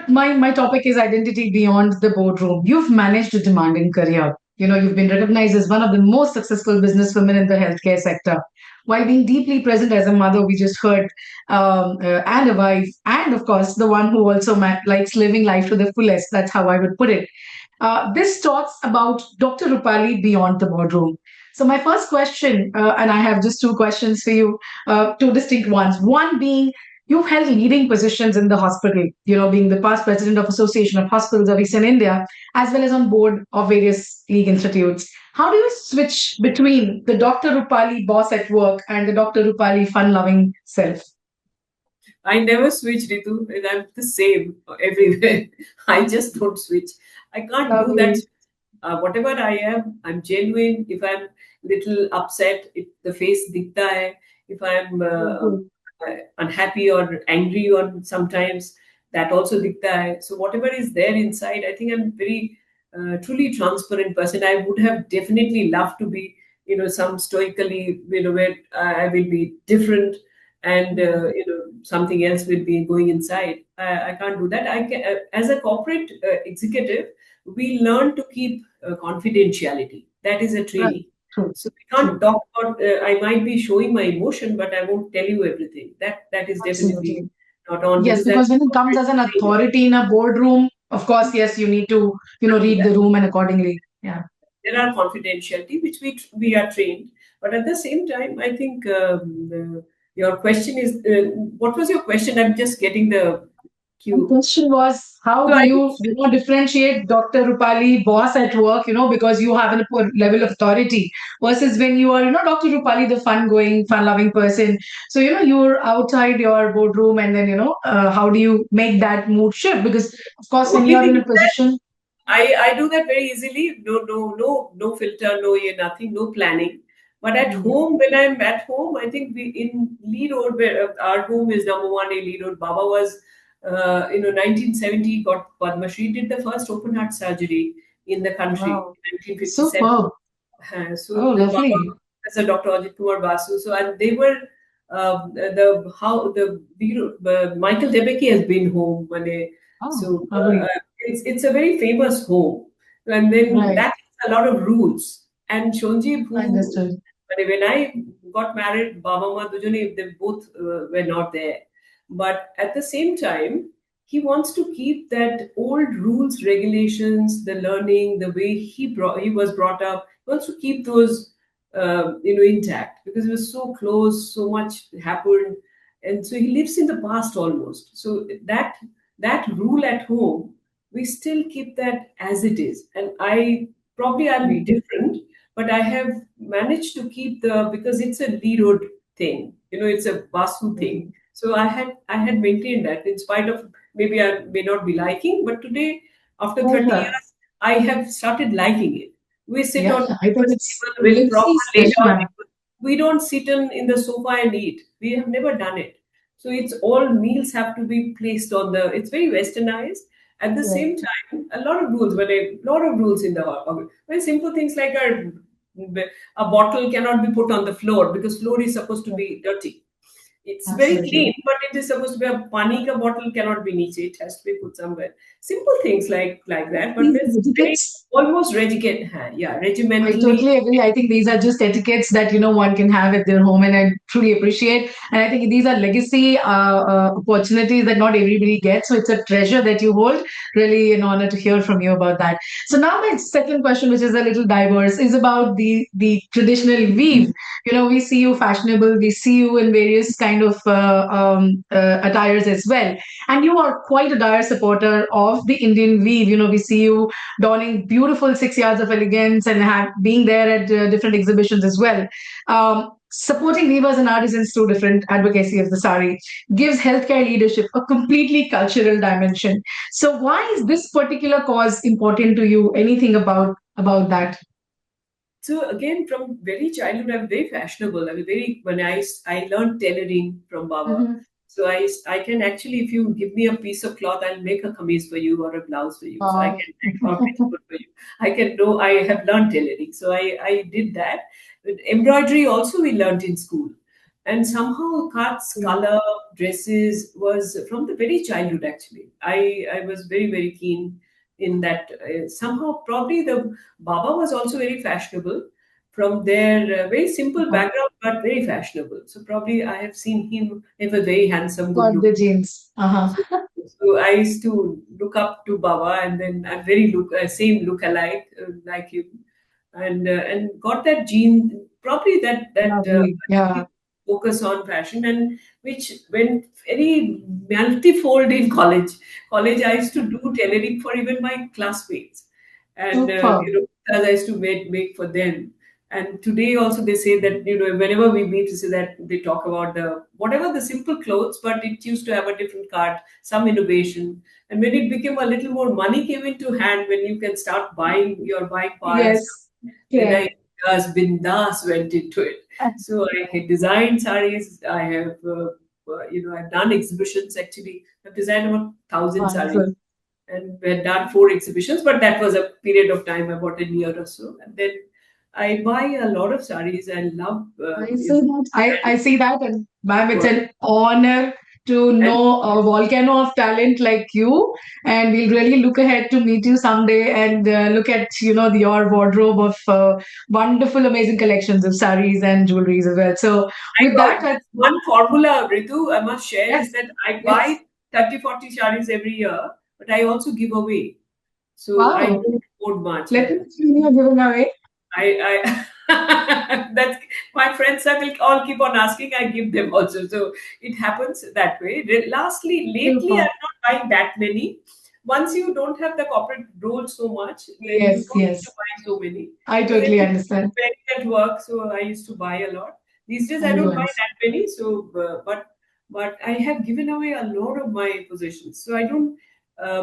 my topic is identity beyond the boardroom. You've managed a demanding career. You've been recognized as one of the most successful businesswomen in the healthcare sector. While being deeply present as a mother, we just heard, and a wife, and of course, the one who also likes living life to the fullest. That's how I would put it. This talks about Dr. Rupali beyond the boardroom. So, my first question, and I have just two questions for you, two distinct ones. One being, you've held leading positions in the hospital, being the past president of Association of Hospitals of Eastern India, as well as on board of various league institutes. How do you switch between the Dr. Rupali boss at work and the Dr. Rupali fun-loving self? I never switch, Ritu, and I'm the same everywhere. I just don't switch. I can't do that. Lovely. Whatever I am, I'm genuine. If I'm little upset, the face dikhta hai. If I'm Mhm. unhappy or angry, or sometimes that also dikhta hai. So whatever is there inside, I think I'm very truly transparent person. I would have definitely loved to be, some stoically, where I will be different, and something else will be going inside. I can't do that. As a corporate executive, we learn to keep confidentiality. That is a Right. training. True. So we can't True. talk about. I might be showing my emotion, but I won't tell you everything. That is definitely Absolutely. not on, Yes, because that's because when it comes corporate as an training. authority in a boardroom, of course, yes, you need to, Can't do read that. the room and accordingly. Yeah. There are confidentiality which we are trained, but at the same time, I think your question is, what was your question? I'm just getting the My cue. question was, how So do I you, think differentiate Dr. Rupali, boss at work, because you have a level of authority versus when you are, Dr. Rupali, the fun-going, fun-loving person. So, you're outside your boardroom and then, how do you make that mood shift? Because, of the course, when only you're thing in a is that position, I do that very easily. No filter, no nothing, no planning. But at mm, home, when I'm at home, I think we in Lee Road, where our home is number one in Lee Road. Baba was, 1970 got Padma Shri, did the first open heart surgery in the country wow, in 1957. superb. So Oh, the Baba, lovely. Professor Dr. Ajit Kumar Basu. So, and they were, the how the Michael Debicki has been home when they, Oh, so lovely. it's a very famous home, and then Right. that has a lot of rules. And Shonji, who Understood. when I got married, Baba Ma Dujani, they both were not there. But at the same time, he wants to keep that old rules, regulations, the learning, the way he was brought up. He wants to keep those intact, because it was so close, so much happened, and so he lives in the past almost. So that rule at home, we still keep that as it is. And I'm Mm, different, but I have managed to keep because it's a Lee Road thing, it's a Basu thing. mm. So I had maintained that, in spite of maybe I may not be liking, but today, after 30 Pleasure. years, I have started liking it. We sit Yeah, on I think people's it's table with immensely proper laid special, out. man. We don't sit in the sofa and eat. We have never done it. So it's all meals have to be placed on the. It's very westernized. At the Yeah. same time, a lot of rules. But a lot of rules in the very simple things like a bottle cannot be put on the floor because floor is supposed to Yeah. be dirty. It's very Absolutely. clean, but it is supposed to be a pani ka bottle cannot be niche. It has to be put somewhere. Simple things like that, but These it's very etiquettes, almost yeah, I regimentally. totally agree. I think these are just etiquettes that one can have at their home, and I truly appreciate. And I think these are legacy opportunities that not everybody gets. So it's a treasure that you hold. Really an honor to hear from you about that. So now my second question, which is a little diverse, is about the traditional weave. We see you fashionable. We see you in various kind of attires as well, and you are quite a dire supporter of the Indian weave. We see you donning beautiful 6 yards of elegance and being there at different exhibitions as well. Supporting weavers and artisans through different advocacy of the sari gives healthcare leadership a completely cultural dimension. So, why is this particular cause important to you? Anything about that? So again, from very childhood, I'm very fashionable. I was very when I learned tailoring from Baba. Mhm. So I can actually, if you give me a piece of cloth, I'll make a kameez for you or a blouse for you. So I Wow. can make or petticoat for you. I can know I have learned tailoring. So I did that. But embroidery also we learned in school. And somehow cuts, color, dresses was from the very childhood actually. I was very, very keen in that. Somehow probably the Baba was also very fashionable from their very simple background, but very fashionable. So probably I have seen him. He was very handsome, good Got the looking. genes. Uh-huh. So, so I used to look up to Baba, and then I'm very same look alike like him, and got that gene. Probably that Lovely. Yeah. focus on fashion, and which went very multifold in college. College, I used to do tailoring for even my classmates, and Super. as I used to make for them. And today also they say that whenever we meet, they say that they talk about the whatever the simple clothes, but it used to have a different card, some innovation. And when it became a little more money came into hand, when you can start buying your buying power and stuff, Yes. then Yeah. I as bindas went into it. So I had designed saris. I have I've done exhibitions actually. I've designed about 1,000 saris, Wonderful. and we had done 4 exhibitions, but that was a period of time about a year or so. And then I buy a lot of saris. I love I see that. I see that, and ma'am, it's work. an honor to And know a volcano of talent like you. And we'll really look ahead to meet you someday and look at your wardrobe of wonderful, amazing collections of saris and jewelries as well. So I with that, got this one formula, Ritu, I must share is yes, that I yes, buy 30, 40 saris every year, but I also give away. So I wow. don't hoard much. Let me see you giving away. That's my friend circle all keep on asking. I give them also, so it happens that way. Lastly, lately, I'm Super. not buying that many. Once you don't have the corporate role so much, then you Yes, don't need to yes. buy so many. I So then totally you understand. spend at work. So I used to buy a lot. These days, I I do don't buy understand. that many. So, but I have given away a lot of my possessions. So I don't.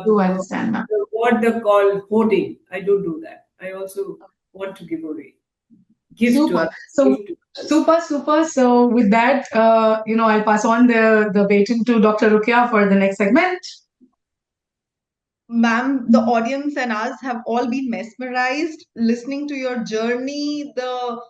Do understand, ma'am. What they call hoarding. I don't do that. I also want to give away, give to Super. others, So give to others. super, super. So with that, I'll pass on the baton to Dr. Rukia for the next segment. Ma'am, the audience and us have all been mesmerized listening to your journey, the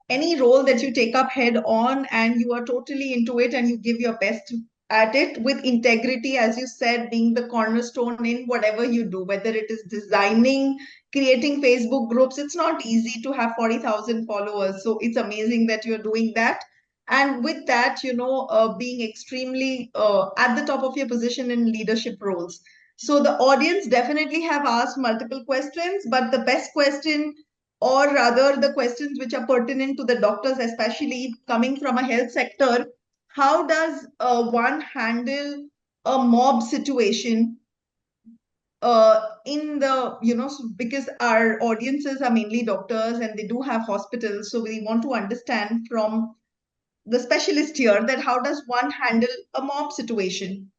any role that you take up head on and you are totally into it and you give your best at it with integrity, as you said, being the cornerstone in whatever you do, whether it is designing, creating Facebook groups. It's not easy to have 40,000 followers. So it's amazing that you're doing that. And with that, being extremely at the top of your position in leadership roles. So the audience definitely have asked multiple questions, but the best question, or rather the questions which are pertinent to the doctors, especially coming from a health sector, how does one handle a mob situation in the, because our audiences are mainly doctors and they do have hospitals. So we want to understand from the specialist here that how does one handle a mob situation?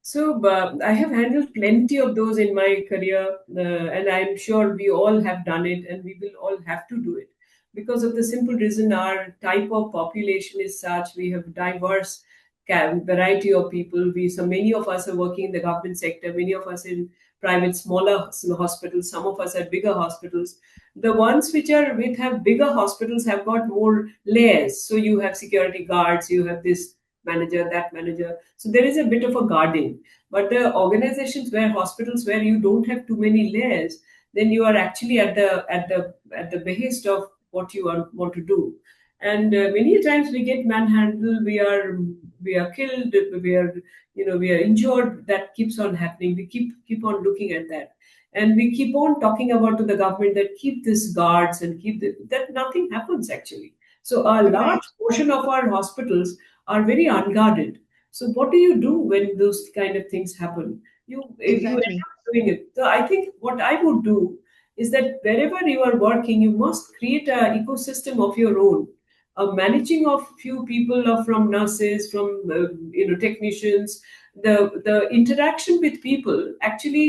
So I have handled plenty of those in my career, and I'm sure we all have done it, and we will all have to do it because of the simple reason our type of population is such. We have diverse variety of people. So many of us are working in the government sector, many of us in private, smaller hospitals. Some of us have bigger hospitals. The ones which are with have bigger hospitals have got more layers. So you have security guards, you have this manager, that manager. So there is a bit of a guarding. But the organizations where hospitals where you don't have too many layers, then you are actually at the behest of what you want to do. And many times we get manhandled, we are killed, we are injured. That keeps on happening. We keep on looking at that, and we keep on talking about to the government that keep this guards and that nothing happens actually. So a Right. large portion of our hospitals are very unguarded. So what do you do when those kind of things happen? You end Exactly. up doing it. So I think what I would do is that wherever you are working, you must create an ecosystem of your own. A managing of few people from nurses, from technicians, the interaction with people. Actually,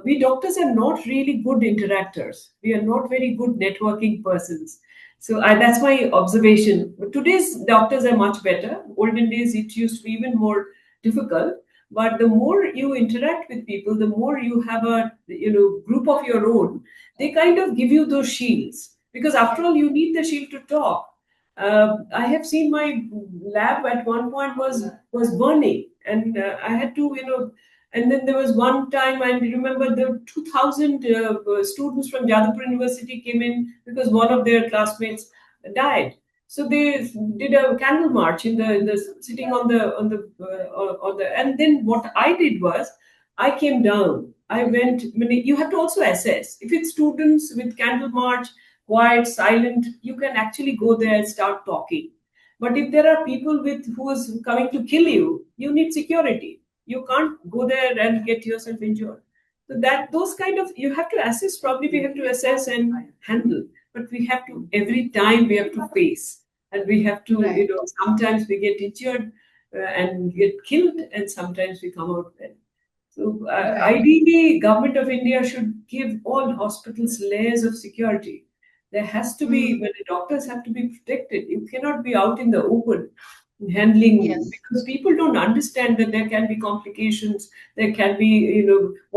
we doctors are not really good interactors. We are not very good networking persons. So that's my observation. But today's doctors are much better. Olden days, it used to be even more difficult. But the more you interact with people, the more you have a group of your own. They kind of give you those shields because after all, you need the shield to talk. I have seen my lab at one point was burning, and I had to And then there was one time I remember the 2,000 students from Jadavpur University came in because one of their classmates died. So they did a candle march in the sitting on the and then what I did was I came down. I went. You have to also assess if it's students with candle march, quiet, silent. You can actually go there and start talking. But if there are people who is coming to kill you, you need security. You can't go there and get yourself injured. So that those kind of you have to assess. Probably we have to assess and handle. But we have to every time we have to face, and we have to Right. sometimes we get injured and get killed, and sometimes we come out well. So Right. ideally, government of India should give all hospitals layers of security. There has to be Mm. when the doctors have to be protected. You cannot be out in the open handling Yes. because people don't understand that there can be complications. There can be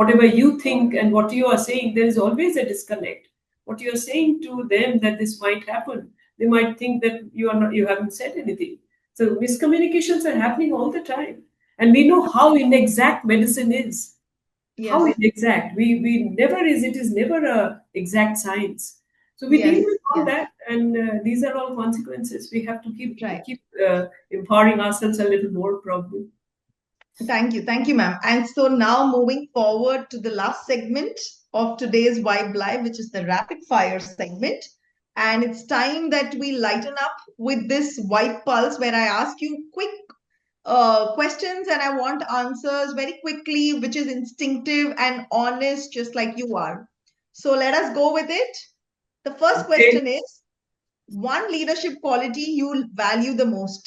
whatever you think and what you are saying. There is always a disconnect. What you are saying to them that this might happen, they might think that you haven't said anything. So miscommunications are happening all the time. And we know how inexact medicine is. How Yes. inexact. We never is. It is never a exact science. So we deal Yes. with all Yes. that, and these are all consequences. We have to Right. keep empowering ourselves a little more, probably. Thank you, ma'am. And so now moving forward to the last segment of today's Vibe Live, which is the rapid fire segment. And it's time that we lighten up with this white pulse where I ask you quick questions and I want answers very quickly, which is instinctive and honest, just like you are. So let us go with it. The first Okay. question is one leadership quality you value the most.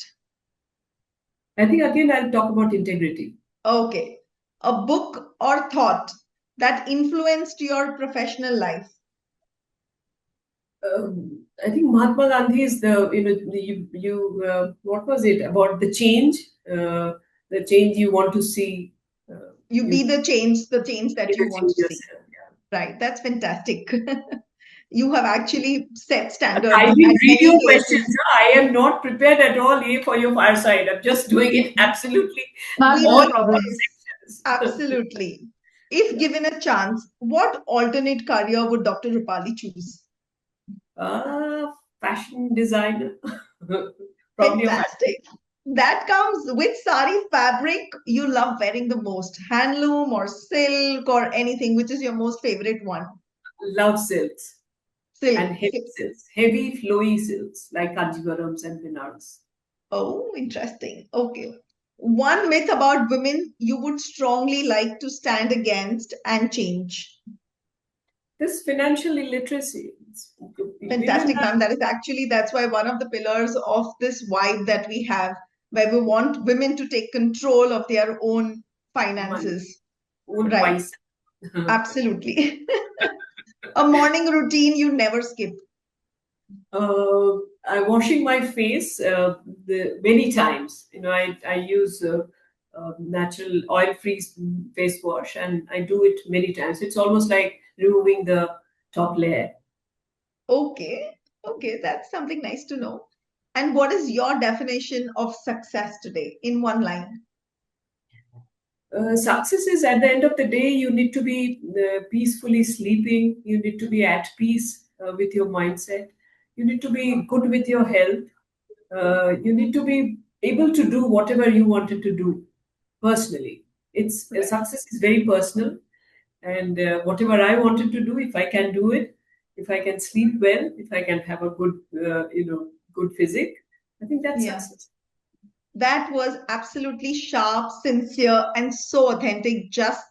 I think again I'll talk about integrity. Okay. A book or thought that influenced your professional life. I think Mahatma Gandhi is what was it about the change you want to see. You be You the change that be you the want change to see. yourself. Yeah. Right. That's fantastic. You have actually set I standards didn't at read many your questions. places. Huh? I am not prepared at all for your fireside. I'm just doing it absolutely That's We no all love problem. this. sections. Absolutely. If Yeah. given a chance, what alternate career would Dr. Rupali choose? Fashion designer. Probably a fashion. Fantastic. That comes with sari fabric you love wearing the most, handloom or silk or anything, which is your most favorite one? Love silks Silk. and heavy silks, heavy flowy silks like Kanjivarams and Benares. Oh, interesting. Okay. One myth about women you would strongly like to stand against and change. This financial illiteracy. Women Fantastic, ma'am. That is actually, that's why one of the pillars of this vibe that we have, where we want women to take control of their own are money, finances. own Right. paisa. Absolutely. A morning routine you never skip. I'm washing my face many times. I use natural oil-free face wash, and I do it many times. It's almost like removing the top layer. Okay, okay, that's something nice to know. And what is your definition of success today in one line? Success is, at the end of the day, you need to be peacefully sleeping. You need to be at peace with your mindset. You need to be good with your health. You need to be able to do whatever you wanted to do personally. It's success is very personal, and whatever I wanted to do, if I can do it, if I can sleep well, if I can have a good, good physique, I think that's Yeah. success. That was absolutely sharp, sincere, and so authentic, just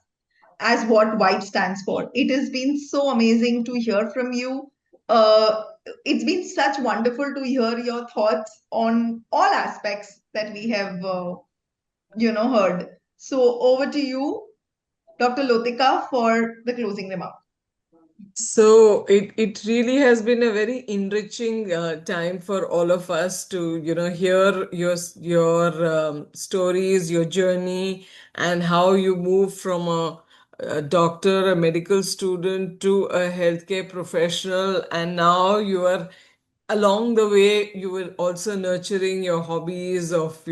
as what White stands for. It has been so amazing to hear from you. Uh, it's been such wonderful to hear your thoughts on all aspects that we have, heard. So over to you, Dr. Lotika, for the closing remark. So it really has been a very enriching time for all of us to hear your stories, your journey, and how you move from a doctor, a medical student to a healthcare professional, and now you are along the way you were also nurturing your hobbies of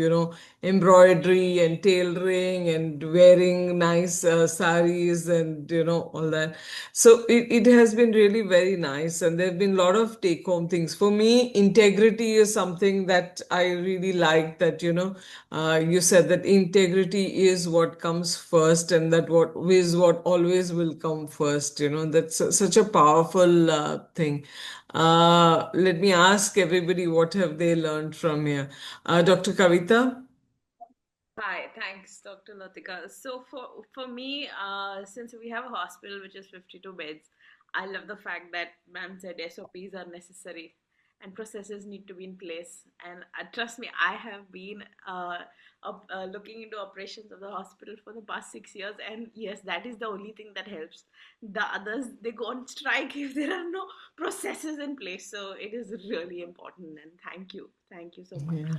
embroidery and tailoring and wearing nice saris and all that. So it has been really very nice, and there have been a lot of take home things. For me, integrity is something that I really like, that you said that integrity is what comes first, and that what is what always will come first. That's such a powerful thing. Let me ask everybody, what have they learned from here? Dr. Kavita? Hi, thanks, Dr. Latika. So for me, since we have a hospital which is 52 beds, I love the fact that ma'am said SOPs are necessary and processes need to be in place. And trust me, I have been looking into operations of the hospital for the past 6 years, and yes, that is the only thing that helps. The others, they go on strike if there are no processes in place. So it is really important. And thank you so much. Yeah.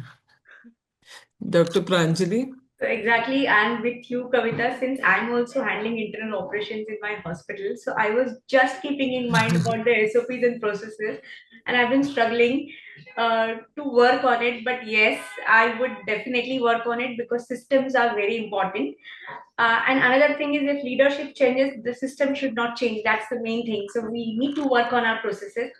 Dr. Pranjali? So exactly, and with you, Kavita, since I'm also handling internal operations in my hospital, so I was just keeping in mind about the SOPs and processes, and I've been struggling to work on it. But yes, I would definitely work on it because systems are very important. And another thing is, if leadership changes, the system should not change. That's the main thing. So we need to work on our processes.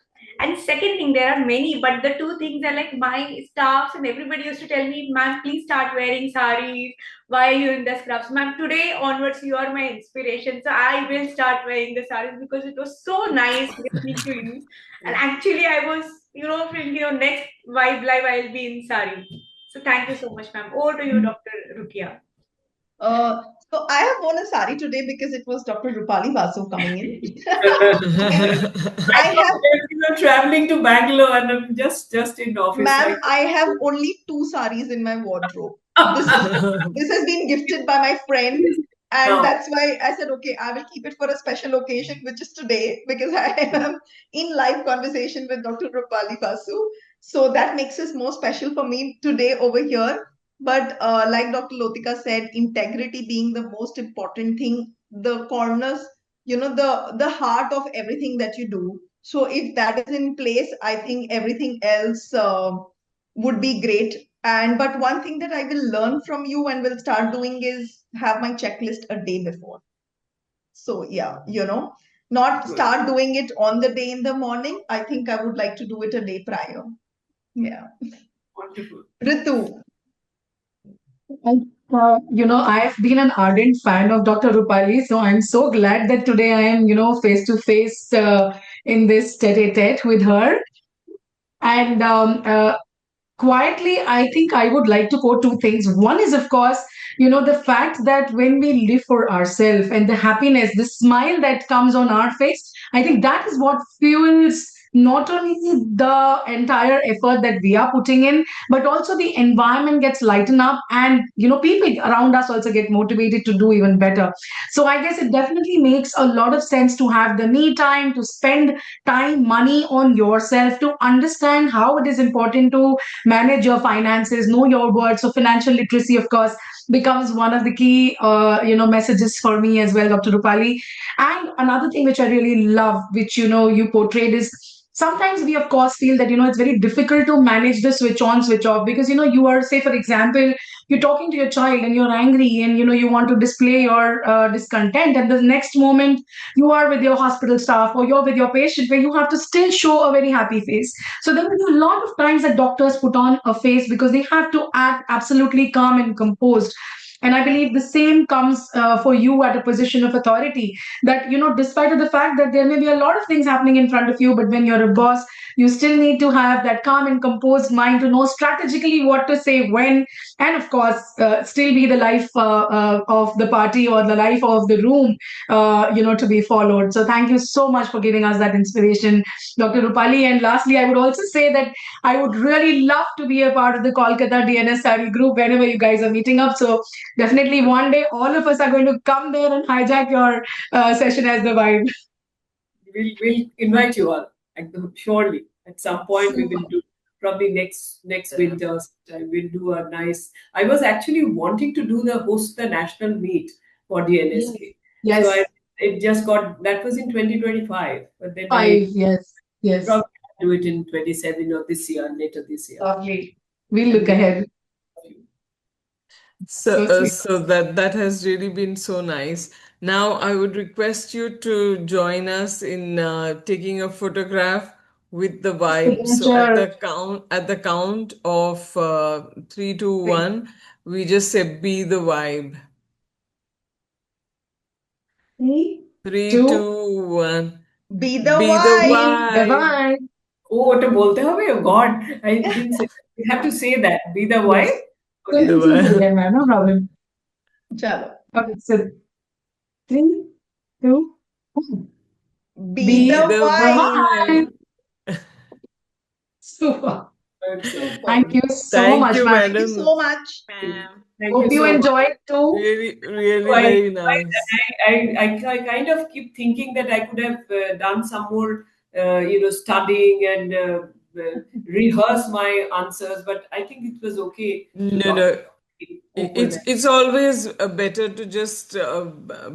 And second thing, there are many, but the two things are like my staffs and everybody used to tell me, ma'am, please start wearing saris. Why are you in the scrubs? Ma'am, today onwards, you are my inspiration. So I will start wearing the saris because it was so nice listening to you. And actually, I was, thinking, next Vibe Live, I'll be in sari. So thank you so much, ma'am. Over to you, Dr. Rukia. So I have worn a sari today because it was Dr. Rupali Basu coming in. I have traveling to Bangalore, and I'm just in office. Ma'am, I have only 2 saris in my wardrobe. This has been gifted by my friend, and that's why I said, okay, I will keep it for a special occasion, which is today, because I am in live conversation with Dr. Rupali Basu. So that makes it more special for me today over here. But like Dr. Lotika said, integrity being the most important thing, the corners, the heart of everything that you do. So if that is in place, I think everything else would be great. And but one thing that I will learn from you and will start doing is have my checklist a day before. So yeah, not start doing it on the day in the morning. I think I would like to do it a day prior. Yeah. Wonderful. Ritu. I've been an ardent fan of Dr. Rupali, so I'm so glad that today I am, face to face in this tete-a-tete with her. And quietly, I think I would like to quote two things. One is, of course, the fact that when we live for ourselves and the happiness, the smile that comes on our face, I think that is what fuels not only the entire effort that we are putting in, but also the environment gets lightened up, and people around us also get motivated to do even better. So I guess it definitely makes a lot of sense to have the me time, to spend time, money on yourself, to understand how it is important to manage your finances, know your worth. So financial literacy, of course, becomes one of the key messages for me as well, Dr. Rupali. And another thing which I really love, which you portrayed, is sometimes we of course feel that it's very difficult to manage the switch on switch off, because you are, say for example, you're talking to your child and you're angry, and you want to display your discontent, and the next moment you are with your hospital staff or you're with your patient, where you have to still show a very happy face. So there will be a lot of times that doctors put on a face because they have to act absolutely calm and composed. And I believe the same comes for you at a position of authority, that despite of the fact that there may be a lot of things happening in front of you, but when you're a boss, you still need to have that calm and composed mind to know strategically what to say when, and of course still be the life of the party or the life of the room, to be followed. So thank you so much for giving us that inspiration, Dr. Rupali. And lastly, I would also say that I would really love to be a part of the Kolkata DNS Sari group whenever you guys are meeting up. So definitely one day all of us are going to come there and hijack your session as the vibe. We'll invite you all. Surely, at some point we will do. Probably next winter, we'll do a nice. I was actually wanting to do host the national meet for the NSK. Yes. So it just got, that was in 2025, but then Yes. probably do it in 27 or later this year. Lovely. We'll look ahead. So that has really been so nice. Now I would request you to join us in taking a photograph with the vibe. So at the count of 3, 2, 1, we just say be the vibe. 3, 2, 1. Be the vibe. Vibe. Oh, what bolte hobe? Oh God, I didn't say. You have to say that. Be the vibe. Okay. No problem. Chalo. Okay, so 3, 2, 1. Be the vibe. Super. Super. Thank you so much, you, ma'am. Thank you so much. Hope you enjoyed too. Really, very nice. I kind of keep thinking that I could have done some more, studying and rehearse my answers, but I think it was okay. No. It's always better to just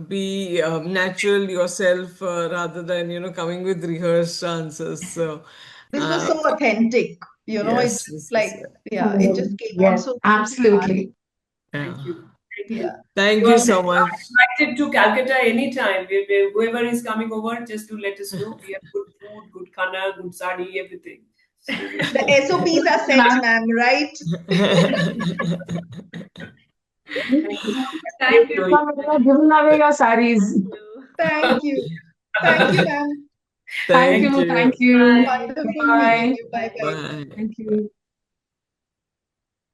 be natural yourself rather than coming with rehearsed answers. So this was so authentic. Yes, it's like it just came on so absolutely. Thank you. Thank you so much. Invited to Calcutta anytime. Whoever is coming over, just to let us know. We have good food, good khana, good sari, everything. The SOPs are set, ma'am, right? Thank you. Giving away your saris. Thank you. Thank you, ma'am. Thank you. Wonderful Bye. meeting you. Bye. Bye. Thank you.